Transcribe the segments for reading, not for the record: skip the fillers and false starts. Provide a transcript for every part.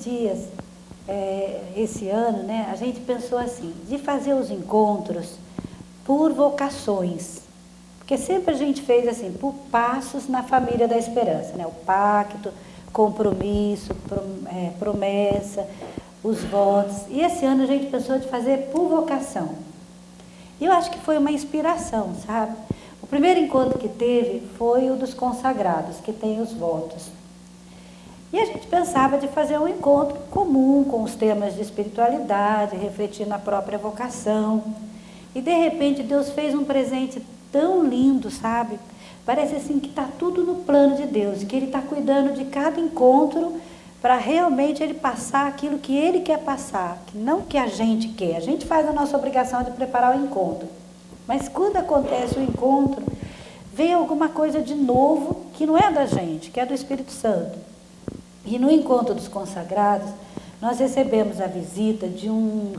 dias, esse ano, né, a gente pensou assim, de fazer os encontros por vocações. Porque sempre a gente fez assim, por passos na família da esperança, né? O pacto, compromisso, promessa, os votos. E esse ano a gente pensou de fazer por vocação. E eu acho que foi uma inspiração, sabe? O primeiro encontro que teve foi o dos consagrados, que tem os votos. E a gente pensava de fazer um encontro comum com os temas de espiritualidade, refletir na própria vocação. E de repente Deus fez um presente tão lindo, sabe? Parece assim que está tudo no plano de Deus, que Ele está cuidando de cada encontro para realmente Ele passar aquilo que Ele quer passar, que não que a gente quer. A gente faz a nossa obrigação de preparar o encontro. Mas quando acontece o encontro, vem alguma coisa de novo que não é da gente, que é do Espírito Santo. E no encontro dos consagrados, nós recebemos a visita de um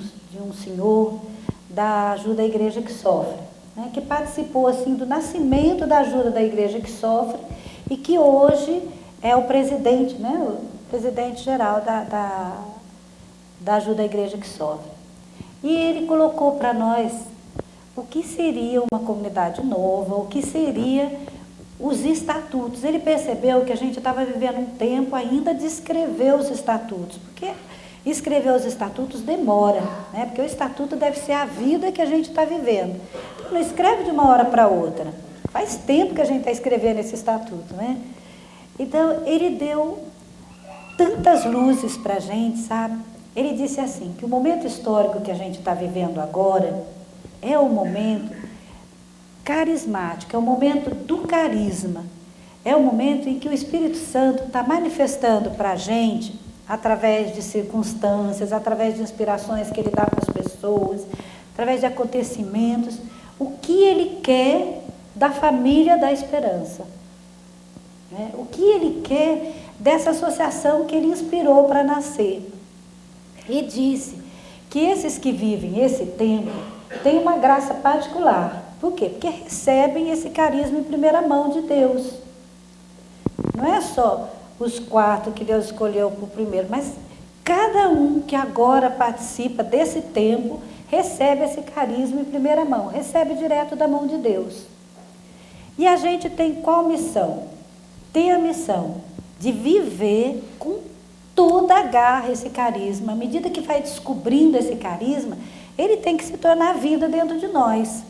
senhor da Ajuda à Igreja que Sofre, né, que participou assim, do nascimento da Ajuda da Igreja que Sofre e que hoje é o presidente, né, o presidente geral da Ajuda à Igreja que Sofre. E ele colocou para nós o que seria uma comunidade nova, o que seria os estatutos. Ele percebeu que a gente estava vivendo um tempo ainda de escrever os estatutos, porque escrever os estatutos demora, né? Porque o estatuto deve ser a vida que a gente está vivendo. Então, não escreve de uma hora para outra. Faz tempo que a gente está escrevendo esse estatuto, né? Então, ele deu tantas luzes para a gente, sabe? Ele disse assim, que o momento histórico que a gente está vivendo agora é o momento carismático, é o momento do carisma, é o momento em que o Espírito Santo está manifestando para a gente, através de circunstâncias, através de inspirações que Ele dá para as pessoas, através de acontecimentos, o que Ele quer da família da esperança, né? O que Ele quer dessa associação que Ele inspirou para nascer. E disse que esses que vivem esse tempo têm uma graça particular. Por quê? Porque recebem esse carisma em primeira mão de Deus. Não é só os 4 que Deus escolheu para o primeiro, mas cada um que agora participa desse tempo recebe esse carisma em primeira mão, recebe direto da mão de Deus. E a gente tem qual missão? Tem a missão de viver com toda a garra esse carisma. À medida que vai descobrindo esse carisma, ele tem que se tornar vida dentro de nós.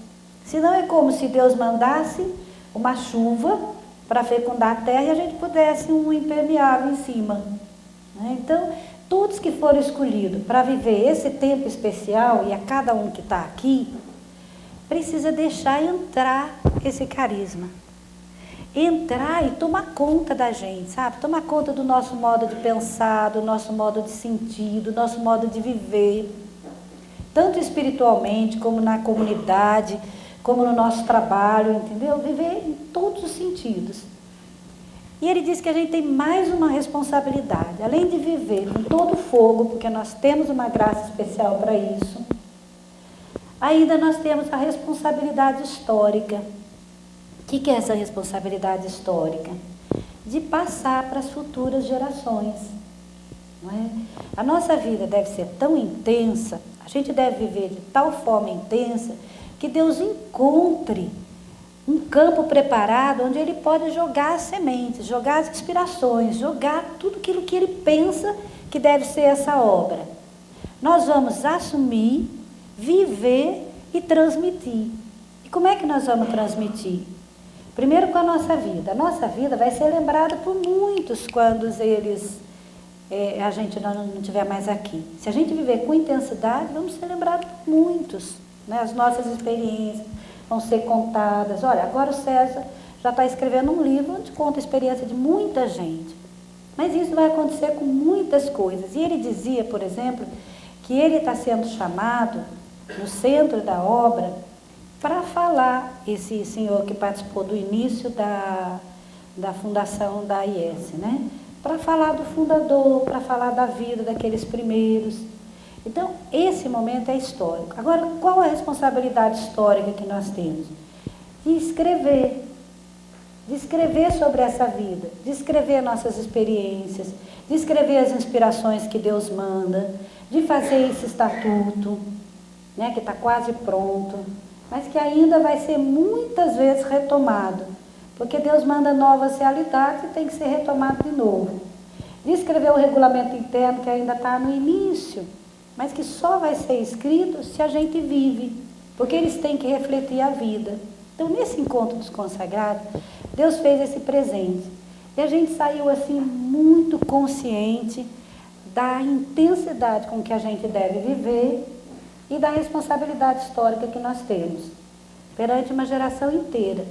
Senão é como se Deus mandasse uma chuva para fecundar a terra e a gente pudesse um impermeável em cima, né? Então, todos que foram escolhidos para viver esse tempo especial, e a cada um que está aqui, precisa deixar entrar esse carisma. Entrar e tomar conta da gente, sabe? Tomar conta do nosso modo de pensar, do nosso modo de sentir, do nosso modo de viver. Tanto espiritualmente, como na comunidade, como no nosso trabalho, entendeu? Viver em todos os sentidos. E ele diz que a gente tem mais uma responsabilidade, além de viver com todo o fogo, porque nós temos uma graça especial para isso, ainda nós temos a responsabilidade histórica. O que é essa responsabilidade histórica? De passar para as futuras gerações. Não é? A nossa vida deve ser tão intensa, a gente deve viver de tal forma intensa, que Deus encontre um campo preparado onde Ele pode jogar as sementes, jogar as inspirações, jogar tudo aquilo que Ele pensa que deve ser essa obra. Nós vamos assumir, viver e transmitir. E como é que nós vamos transmitir? Primeiro com a nossa vida. A nossa vida vai ser lembrada por muitos quando a gente não estiver mais aqui. Se a gente viver com intensidade, vamos ser lembrados por muitos, né? As nossas experiências vão ser contadas. Olha, agora o César já está escrevendo um livro onde conta a experiência de muita gente. Mas isso vai acontecer com muitas coisas. E ele dizia, por exemplo, que ele está sendo chamado no centro da obra para falar, esse senhor que participou do início da fundação da IES, né? Para falar do fundador, para falar da vida daqueles primeiros. Então, esse momento é histórico. Agora, qual a responsabilidade histórica que nós temos? De escrever. de escrever sobre essa vida, de escrever nossas experiências, de escrever as inspirações que Deus manda, de fazer esse estatuto, né, que está quase pronto, mas que ainda vai ser muitas vezes retomado, porque Deus manda novas realidades e tem que ser retomado de novo. De escrever o regulamento interno, que ainda está no início, mas que só vai ser escrito se a gente vive, porque eles têm que refletir a vida. Então, nesse encontro dos consagrados, Deus fez esse presente. E a gente saiu assim muito consciente da intensidade com que a gente deve viver e da responsabilidade histórica que nós temos perante uma geração inteira.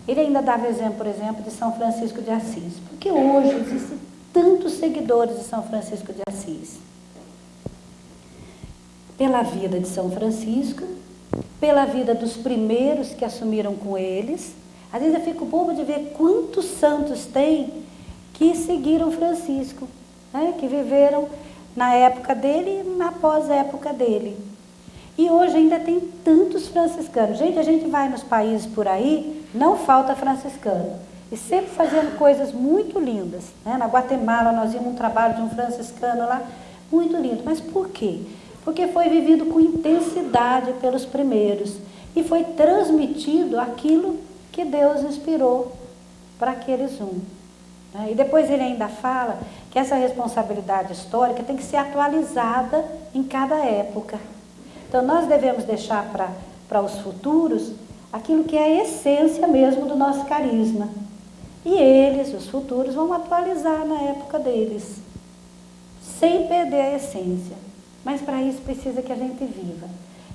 Ele ainda dava exemplo, por exemplo, de São Francisco de Assis, porque hoje existem tantos seguidores de São Francisco de Assis. Pela vida de São Francisco, pela vida dos primeiros que assumiram com eles. Às vezes eu fico bobo de ver quantos santos tem que seguiram Francisco, né? Que viveram na época dele e na pós-época dele. E hoje ainda tem tantos franciscanos. Gente, a gente vai nos países por aí, não falta franciscano. E sempre fazendo coisas muito lindas, né? Na Guatemala nós vimos um trabalho de um franciscano lá, muito lindo. Mas por quê? Porque foi vivido com intensidade pelos primeiros e foi transmitido aquilo que Deus inspirou para aqueles um. E depois ele ainda fala que essa responsabilidade histórica tem que ser atualizada em cada época. Então nós devemos deixar para os futuros aquilo que é a essência mesmo do nosso carisma. E eles, os futuros, vão atualizar na época deles, sem perder a essência. Mas para isso precisa que a gente viva.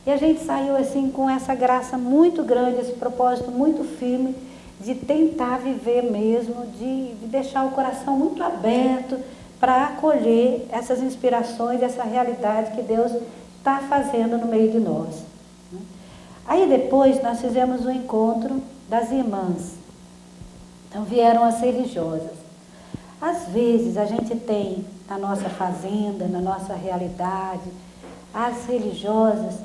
E a gente saiu assim com essa graça muito grande, esse propósito muito firme de tentar viver mesmo, de deixar o coração muito aberto para acolher essas inspirações, essa realidade que Deus está fazendo no meio de nós. Aí depois nós fizemos o encontro das irmãs. Então vieram as religiosas. Às vezes a gente tem na nossa fazenda, na nossa realidade, as religiosas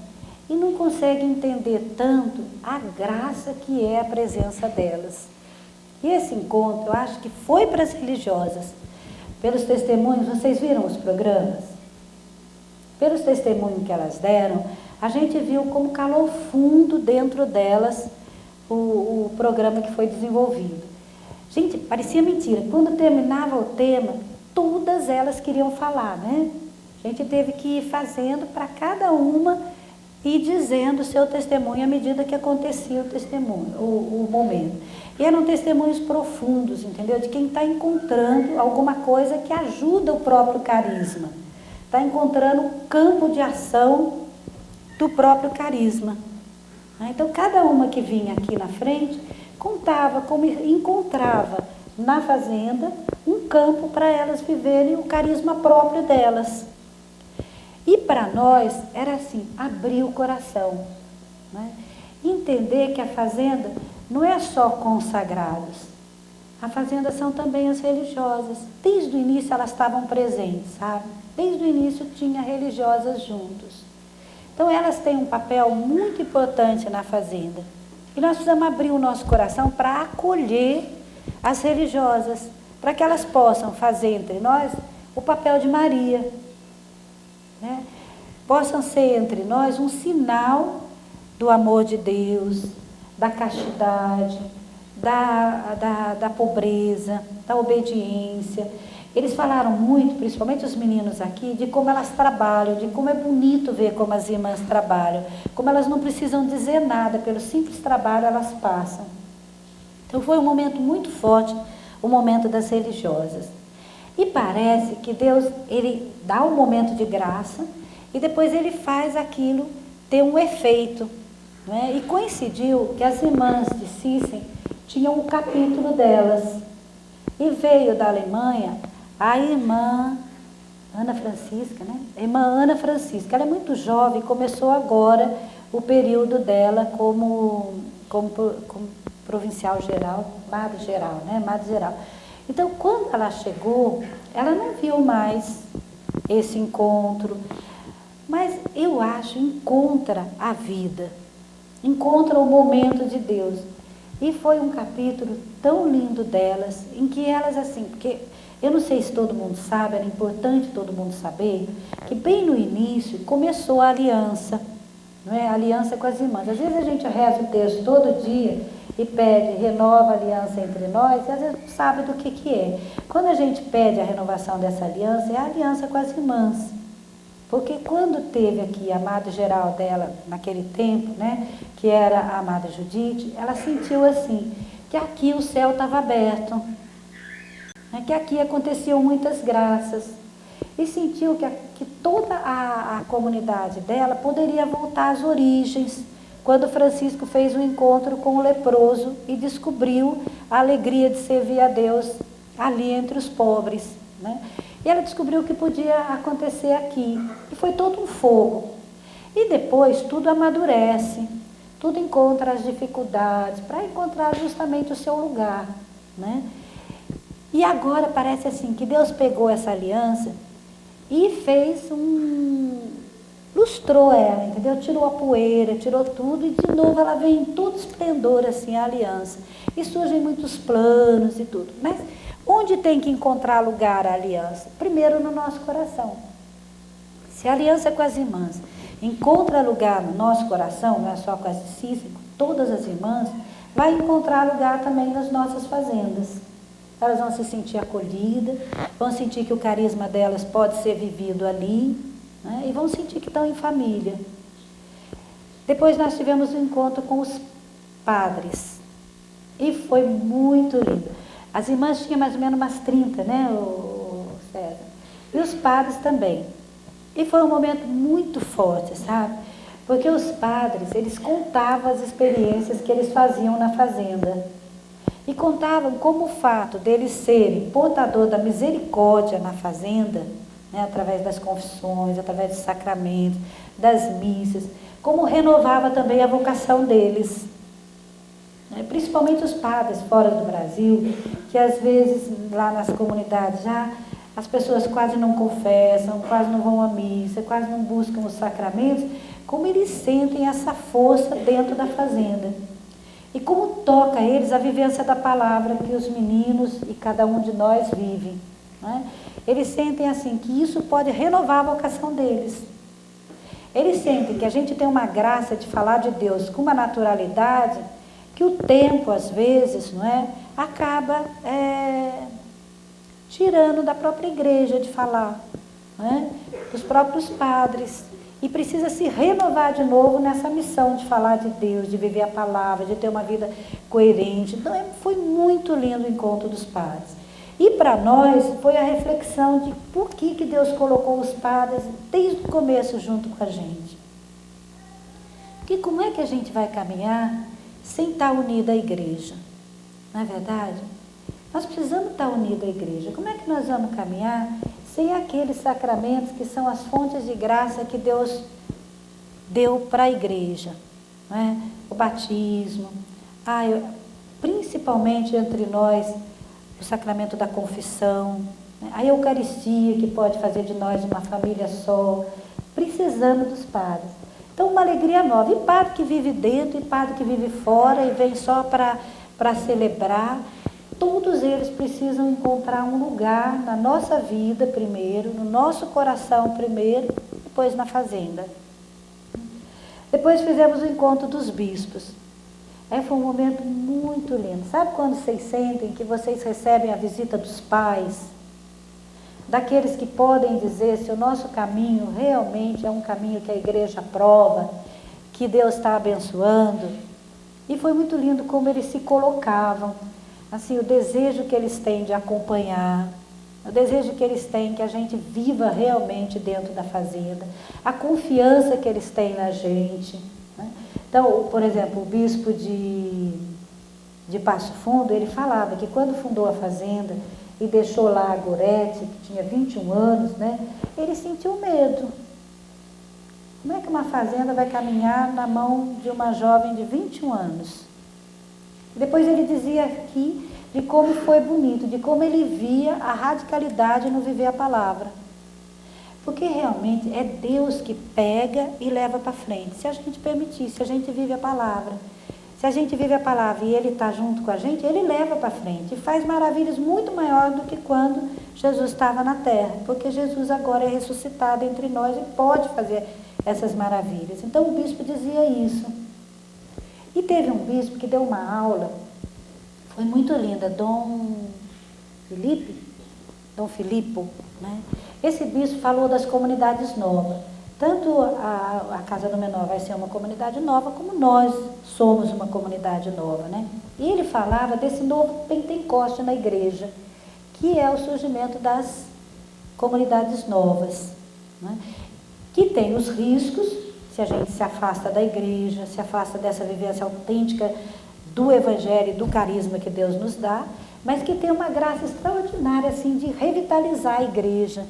e não consegue entender tanto a graça que é a presença delas. E esse encontro, eu acho que foi para as religiosas, pelos testemunhos, vocês viram os programas? Pelos testemunhos que elas deram, a gente viu como calou fundo dentro delas o programa que foi desenvolvido. Gente, parecia mentira. Quando terminava o tema, todas elas queriam falar, né? A gente teve que ir fazendo para cada uma e dizendo o seu testemunho à medida que acontecia o testemunho, o momento. E eram testemunhos profundos, entendeu? De quem está encontrando alguma coisa que ajuda o próprio carisma. Está encontrando um campo de ação do próprio carisma. Então, cada uma que vinha aqui na frente contava como encontrava na fazenda um campo para elas viverem o carisma próprio delas. E para nós era assim, abrir o coração, né? Entender que a fazenda não é só consagrados, a fazenda são também as religiosas. Desde o início elas estavam presentes, sabe? Desde o início tinha religiosas juntos. Então elas têm um papel muito importante na fazenda. E nós precisamos abrir o nosso coração para acolher as religiosas, para que elas possam fazer entre nós o papel de Maria, né? Possam ser entre nós um sinal do amor de Deus, da castidade, da pobreza, da obediência. Eles falaram muito, principalmente os meninos aqui, de como elas trabalham, de como é bonito ver como as irmãs trabalham, como elas não precisam dizer nada, pelo simples trabalho elas passam. Então foi um momento muito forte, o momento das religiosas. E parece que Deus, ele dá um momento de graça e depois ele faz aquilo ter um efeito, né? E coincidiu que as irmãs de Sissem tinham um capítulo delas. E veio da Alemanha a irmã Ana Francisca, né? A irmã Ana Francisca, ela é muito jovem, começou agora o período dela como provincial geral, madre geral, né? Madre geral. Então, quando ela chegou, ela não viu mais esse encontro, mas eu acho, encontra a vida, encontra o momento de Deus. E foi um capítulo tão lindo delas, em que elas assim, porque eu não sei se todo mundo sabe, era importante todo mundo saber, que bem no início começou a aliança, não é? A aliança com as irmãs. Às vezes a gente reza o texto todo dia e pede, renova a aliança entre nós, e às vezes não sabe do que é. Quando a gente pede a renovação dessa aliança, é a aliança com as irmãs. Porque quando teve aqui a amada geral dela, naquele tempo, né, que era a amada Judite, ela sentiu assim, que aqui o céu estava aberto, né, que aqui aconteciam muitas graças. E sentiu que toda a comunidade dela poderia voltar às origens, quando Francisco fez um encontro com o leproso e descobriu a alegria de servir a Deus ali entre os pobres, né? E ela descobriu que podia acontecer aqui. E foi todo um fogo. E depois tudo amadurece, tudo encontra as dificuldades, para encontrar justamente o seu lugar, né? E agora parece assim, que Deus pegou essa aliança e fez lustrou ela, entendeu? Tirou a poeira, tirou tudo e de novo ela vem em todo esplendor assim, a aliança. E surgem muitos planos e tudo. Mas onde tem que encontrar lugar a aliança? Primeiro no nosso coração. Se a aliança com as irmãs encontra lugar no nosso coração, não é só com as de Cícero, com todas as irmãs, vai encontrar lugar também nas nossas fazendas. Elas vão se sentir acolhidas, vão sentir que o carisma delas pode ser vivido ali, né? E vão sentir que estão em família. Depois nós tivemos um encontro com os padres e foi muito lindo. As irmãs tinham mais ou menos umas 30, né, o César? E os padres também. E foi um momento muito forte, sabe? Porque os padres, eles contavam as experiências que eles faziam na fazenda. E contavam como o fato deles serem portador da misericórdia na fazenda, né, através das confissões, através dos sacramentos, das missas, como renovava também a vocação deles. Principalmente os padres fora do Brasil, que às vezes lá nas comunidades já as pessoas quase não confessam, quase não vão à missa, quase não buscam os sacramentos, como eles sentem essa força dentro da fazenda. E como toca a eles a vivência da palavra que os meninos e cada um de nós vivem, né? Eles sentem assim que isso pode renovar a vocação deles. Eles sentem que a gente tem uma graça de falar de Deus com uma naturalidade que o tempo, às vezes, não é, acaba tirando da própria igreja de falar, né, dos próprios padres. E precisa se renovar de novo nessa missão de falar de Deus, de viver a palavra, de ter uma vida coerente. Então, foi muito lindo o encontro dos padres. E para nós, foi a reflexão de por que Deus colocou os padres desde o começo junto com a gente. Porque como é que a gente vai caminhar sem estar unida à igreja? Não é verdade? Nós precisamos estar unidos à igreja. Como é que nós vamos caminhar sem aqueles sacramentos que são as fontes de graça que Deus deu para a igreja, não é? O batismo, principalmente entre nós, o sacramento da confissão, né? A Eucaristia, que pode fazer de nós uma família só. Precisamos dos padres. Então, uma alegria nova. E padre que vive dentro, e padre que vive fora, e vem só para celebrar. Todos eles precisam encontrar um lugar na nossa vida primeiro, no nosso coração primeiro, depois na fazenda. Depois fizemos o encontro dos bispos. Foi um momento muito lindo. Sabe quando vocês sentem que vocês recebem a visita dos pais? Daqueles que podem dizer se o nosso caminho realmente é um caminho que a igreja aprova, que Deus está abençoando. E foi muito lindo como eles se colocavam. Assim, o desejo que eles têm de acompanhar, o desejo que eles têm que a gente viva realmente dentro da fazenda, a confiança que eles têm na gente, né? Então, por exemplo, o bispo de Passo Fundo, ele falava que quando fundou a fazenda e deixou lá a Gorete, que tinha 21 anos, né, ele sentiu medo. Como é que uma fazenda vai caminhar na mão de uma jovem de 21 anos? Depois ele dizia aqui de como foi bonito, de como ele via a radicalidade no viver a palavra. Porque realmente é Deus que pega e leva para frente. Se a gente permitir, se a gente vive a palavra. se a gente vive a palavra e Ele está junto com a gente, Ele leva para frente e faz maravilhas muito maiores do que quando Jesus estava na terra, porque Jesus agora é ressuscitado entre nós e pode fazer essas maravilhas. Então o bispo dizia isso. E teve um bispo que deu uma aula, foi muito linda, Dom Filipe, né? Esse bispo falou das comunidades novas. Tanto a Casa do Menor vai ser uma comunidade nova, como nós somos uma comunidade nova, né? E ele falava desse novo Pentecoste na igreja, que é o surgimento das comunidades novas, né? Que tem os riscos, se a gente se afasta da igreja, se afasta dessa vivência autêntica do evangelho e do carisma que Deus nos dá, mas que tem uma graça extraordinária, assim, de revitalizar a igreja,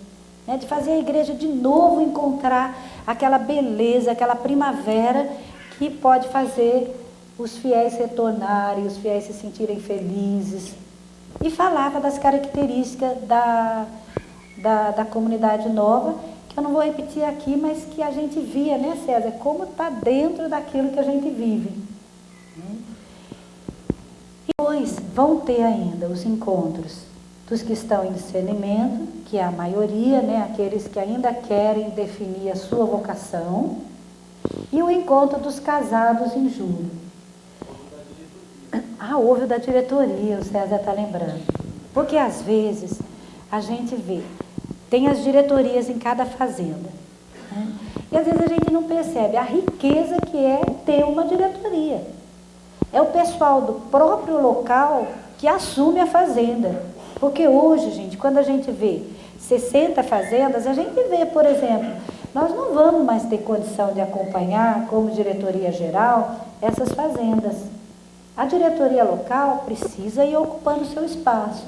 né, de fazer a igreja de novo encontrar aquela beleza, aquela primavera que pode fazer os fiéis retornarem, os fiéis se sentirem felizes. E falava das características da comunidade nova, que eu não vou repetir aqui, mas que a gente via, né, César, como está dentro daquilo que a gente vive. E depois vão ter ainda os encontros dos que estão em discernimento, que é a maioria, né, aqueles que ainda querem definir a sua vocação, e o encontro dos casados em julho. Houve o da diretoria, o César está lembrando. Porque às vezes a gente vê, tem as diretorias em cada fazenda, né? E às vezes a gente não percebe a riqueza que é ter uma diretoria. É o pessoal do próprio local que assume a fazenda. Porque hoje, gente, quando a gente vê 60 fazendas, a gente vê, por exemplo, nós não vamos mais ter condição de acompanhar, como diretoria geral, essas fazendas. A diretoria local precisa ir ocupando o seu espaço,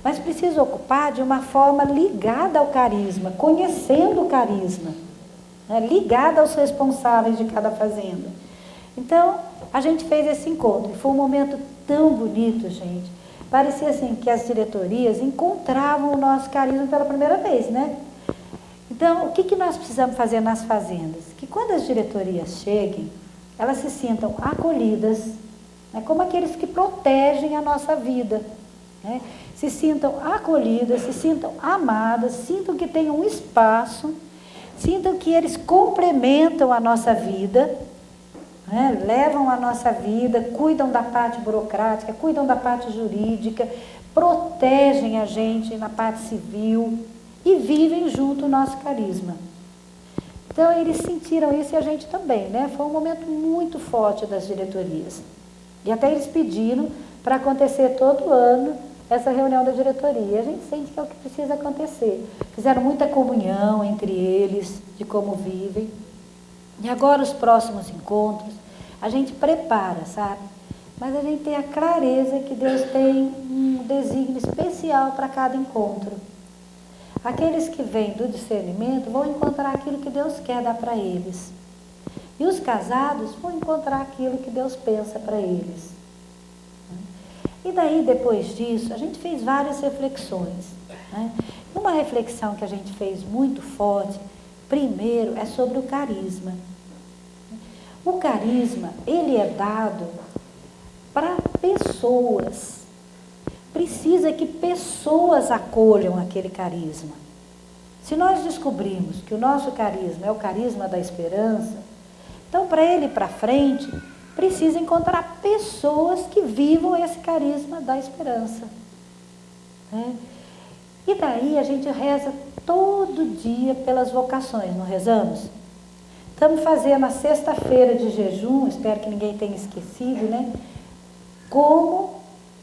mas precisa ocupar de uma forma ligada ao carisma, conhecendo o carisma, né, ligada aos responsáveis de cada fazenda. Então, a gente fez esse encontro, e foi um momento tão bonito, gente. Parecia assim que as diretorias encontravam o nosso carisma pela primeira vez, né? Então, o que nós precisamos fazer nas fazendas? Que quando as diretorias cheguem, elas se sintam acolhidas, né? Como aqueles que protegem a nossa vida, né? Se sintam acolhidas, se sintam amadas, sintam que tem um espaço, sintam que eles complementam a nossa vida, né? Levam a nossa vida, cuidam da parte burocrática, cuidam da parte jurídica, protegem a gente na parte civil e vivem junto o nosso carisma. Então eles sentiram isso e a gente também, né? Foi um momento muito forte das diretorias. E até eles pediram para acontecer todo ano essa reunião da diretoria. E a gente sente que é o que precisa acontecer. Fizeram muita comunhão entre eles, de como vivem. E agora os próximos encontros, a gente prepara, sabe? Mas a gente tem a clareza que Deus tem um desígnio especial para cada encontro. Aqueles que vêm do discernimento vão encontrar aquilo que Deus quer dar para eles. E os casados vão encontrar aquilo que Deus pensa para eles. E daí, depois disso, a gente fez várias reflexões, né? Uma reflexão que a gente fez muito forte, primeiro, é sobre o carisma. O carisma, ele é dado para pessoas. Precisa que pessoas acolham aquele carisma. Se nós descobrirmos que o nosso carisma é o carisma da esperança, então, para ele ir para frente, precisa encontrar pessoas que vivam esse carisma da esperança, né? E daí a gente reza todo dia pelas vocações, não rezamos? Estamos fazendo a sexta-feira de jejum, espero que ninguém tenha esquecido, né? Como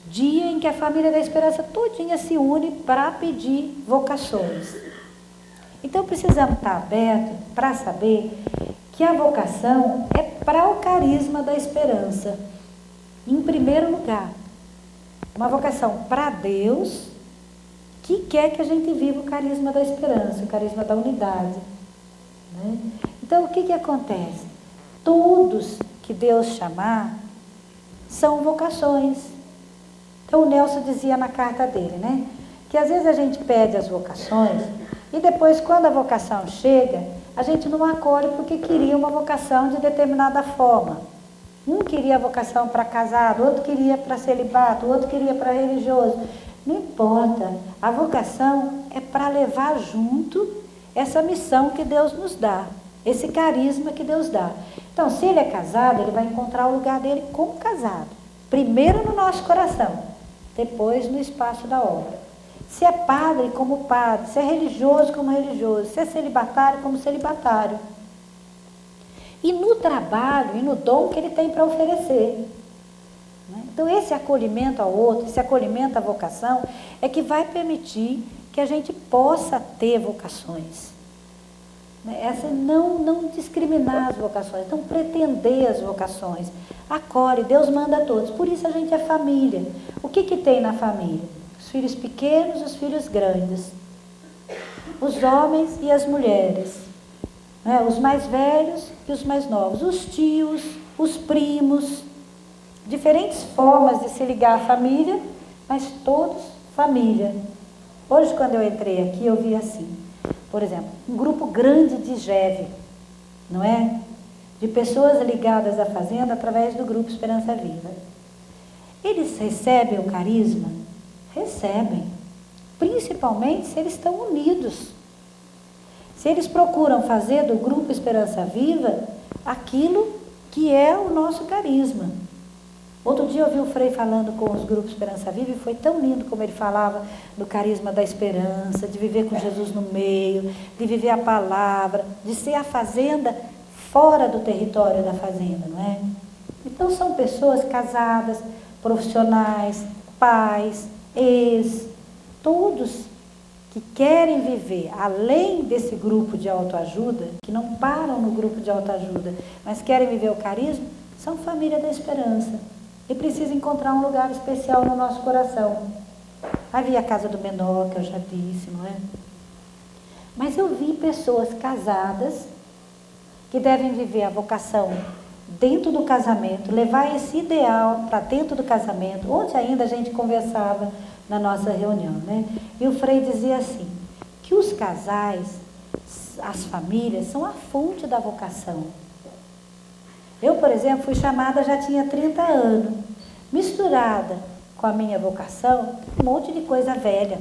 dia em que a família da esperança todinha se une para pedir vocações. Então precisamos estar abertos para saber que a vocação é para o carisma da esperança, em primeiro lugar. Uma vocação para Deus, que quer que a gente viva o carisma da esperança, o carisma da unidade, né? Então, o que acontece? Todos que Deus chamar são vocações. Então, o Nelson dizia na carta dele, né? Que às vezes a gente pede as vocações e depois, quando a vocação chega, a gente não acolhe porque queria uma vocação de determinada forma. Um queria a vocação para casado, outro queria para celibato, outro queria para religioso. Não importa, a vocação é para levar junto essa missão que Deus nos dá, esse carisma que Deus dá. Então, se ele é casado, ele vai encontrar o lugar dele como casado. Primeiro no nosso coração, depois no espaço da obra. Se é padre, como padre, se é religioso, como religioso, se é celibatário, como celibatário. E no trabalho e no dom que ele tem para oferecer. Então, esse acolhimento ao outro, esse acolhimento à vocação, é que vai permitir que a gente possa ter vocações. Essa não discriminar as vocações, não pretender as vocações. Acolhe, Deus manda a todos. Por isso a gente é família. O que tem na família? Os filhos pequenos, os filhos grandes. Os homens e as mulheres. Os mais velhos e os mais novos. Os tios, os primos. Diferentes formas de se ligar à família, mas todos família. Hoje, quando eu entrei aqui, eu vi assim, por exemplo, um grupo grande de GEV, não é? De pessoas ligadas à fazenda através do grupo Esperança Viva. Eles recebem o carisma? Recebem. Principalmente se eles estão unidos. Se eles procuram fazer do grupo Esperança Viva aquilo que é o nosso carisma. Outro dia eu vi o Frei falando com os grupos Esperança Viva e foi tão lindo como ele falava do carisma da esperança, de viver com Jesus no meio, de viver a palavra, de ser a fazenda fora do território da fazenda, não é? Então são pessoas casadas, profissionais, pais, todos que querem viver além desse grupo de autoajuda, que não param no grupo de autoajuda, mas querem viver o carisma, são família da esperança. E precisa encontrar um lugar especial no nosso coração. Havia a casa do menor, que eu já disse, não é? Mas eu vi pessoas casadas que devem viver a vocação dentro do casamento, levar esse ideal para dentro do casamento. Ontem ainda a gente conversava na nossa reunião, né? E o Frei dizia assim, que os casais, as famílias, são a fonte da vocação. Eu, por exemplo, fui chamada, já tinha 30 anos, misturada com a minha vocação, um monte de coisa velha,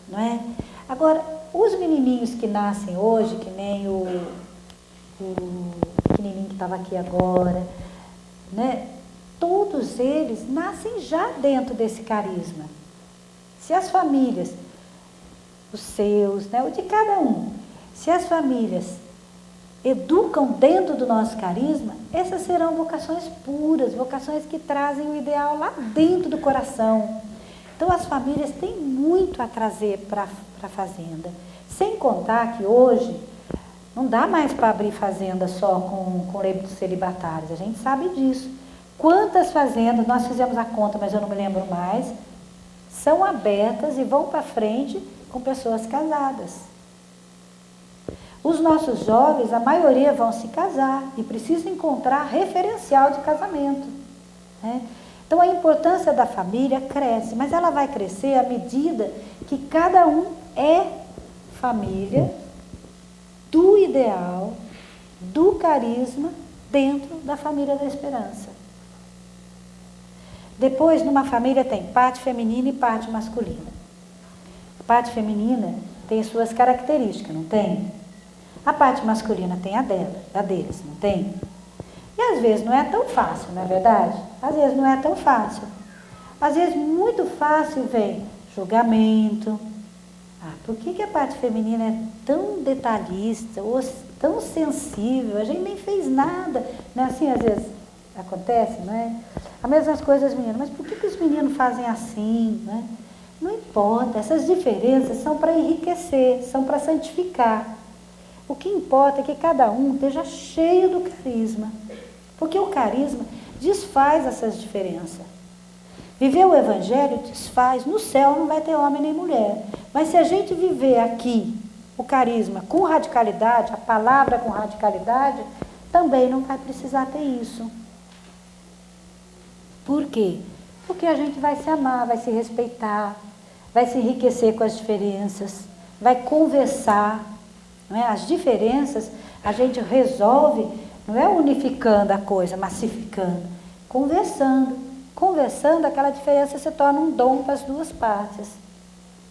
não é? Agora, os menininhos que nascem hoje, que nem o pequenininho que estava aqui agora, né? Todos eles nascem já dentro desse carisma. Se as famílias, os seus, né? O de cada um, se as famílias educam dentro do nosso carisma, essas serão vocações puras, vocações que trazem o ideal lá dentro do coração. Então as famílias têm muito a trazer para a fazenda. Sem contar que hoje não dá mais para abrir fazenda só com leigos celibatários, a gente sabe disso. Quantas fazendas, nós fizemos a conta, mas eu não me lembro mais, são abertas e vão para frente com pessoas casadas. Os nossos jovens, a maioria vão se casar e precisam encontrar referencial de casamento, né? Então a importância da família cresce, mas ela vai crescer à medida que cada um é família do ideal, do carisma dentro da família da esperança. Depois, numa família tem parte feminina e parte masculina. A parte feminina tem suas características, não tem? A parte masculina tem a deles, não tem? E às vezes não é tão fácil, não é verdade? Às vezes não é tão fácil. Às vezes muito fácil vem julgamento. Por que a parte feminina é tão detalhista, ou tão sensível? A gente nem fez nada. Não é assim, às vezes acontece, não é? A mesma coisa as meninas. Mas por que os meninos fazem assim, não é? Não importa, essas diferenças são para enriquecer, são para santificar. O que importa é que cada um esteja cheio do carisma, porque o carisma desfaz essas diferenças. Viver o Evangelho desfaz, no céu não vai ter homem nem mulher, mas se a gente viver aqui o carisma com radicalidade, a palavra com radicalidade, também não vai precisar ter isso. Por quê? Porque a gente vai se amar, vai se respeitar, vai se enriquecer com as diferenças, vai conversar. Não é? As diferenças a gente resolve, não é unificando a coisa, massificando. Conversando. Conversando, aquela diferença se torna um dom para as duas partes.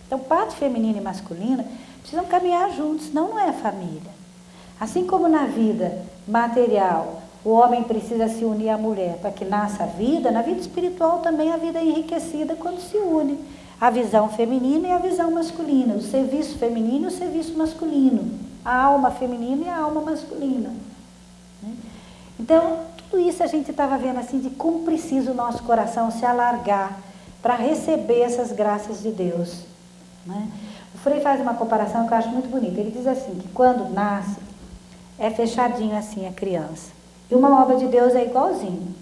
Então, parte feminina e masculina precisam caminhar juntos, senão não é família. Assim como na vida material, o homem precisa se unir à mulher para que nasça a vida, na vida espiritual também a vida é enriquecida quando se une a visão feminina e a visão masculina, o serviço feminino e o serviço masculino, a alma feminina e a alma masculina. Então, tudo isso a gente estava vendo assim de como precisa o nosso coração se alargar para receber essas graças de Deus. O Frei faz uma comparação que eu acho muito bonita. Ele diz assim, que quando nasce, é fechadinho assim a criança. E uma obra de Deus é igualzinho.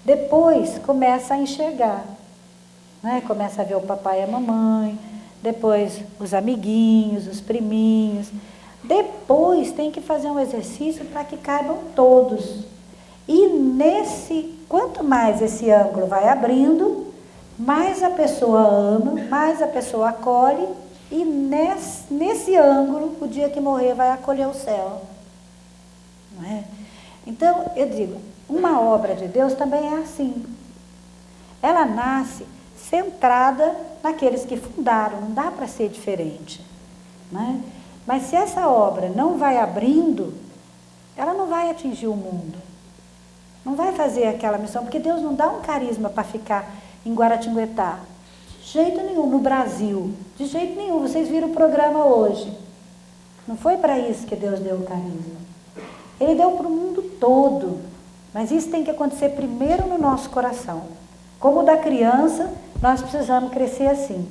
Depois começa a enxergar. Começa a ver o papai e a mamãe, depois os amiguinhos, os priminhos. Depois tem que fazer um exercício para que caibam todos. E quanto mais esse ângulo vai abrindo, mais a pessoa ama, mais a pessoa acolhe, e nesse ângulo, o dia que morrer, vai acolher o céu. Não é? Então, eu digo, uma obra de Deus também é assim. Ela nasce centrada naqueles que fundaram, não dá para ser diferente. Não é? Mas se essa obra não vai abrindo, ela não vai atingir o mundo. Não vai fazer aquela missão, porque Deus não dá um carisma para ficar em Guaratinguetá. De jeito nenhum, no Brasil. De jeito nenhum. Vocês viram o programa hoje. Não foi para isso que Deus deu o carisma. Ele deu para o mundo todo. Mas isso tem que acontecer primeiro no nosso coração. Como da criança, nós precisamos crescer assim.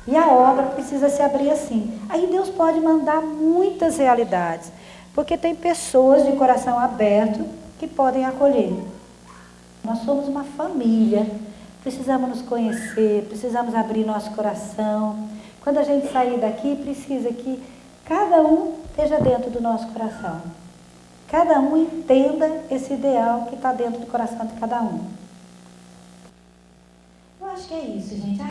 E a obra precisa se abrir assim. Aí Deus pode mandar muitas realidades. Porque tem pessoas de coração aberto que podem acolher. Nós somos uma família. Precisamos nos conhecer, precisamos abrir nosso coração. Quando a gente sair daqui, precisa que cada um esteja dentro do nosso coração. Cada um entenda esse ideal que está dentro do coração de cada um. Eu acho que é isso, gente.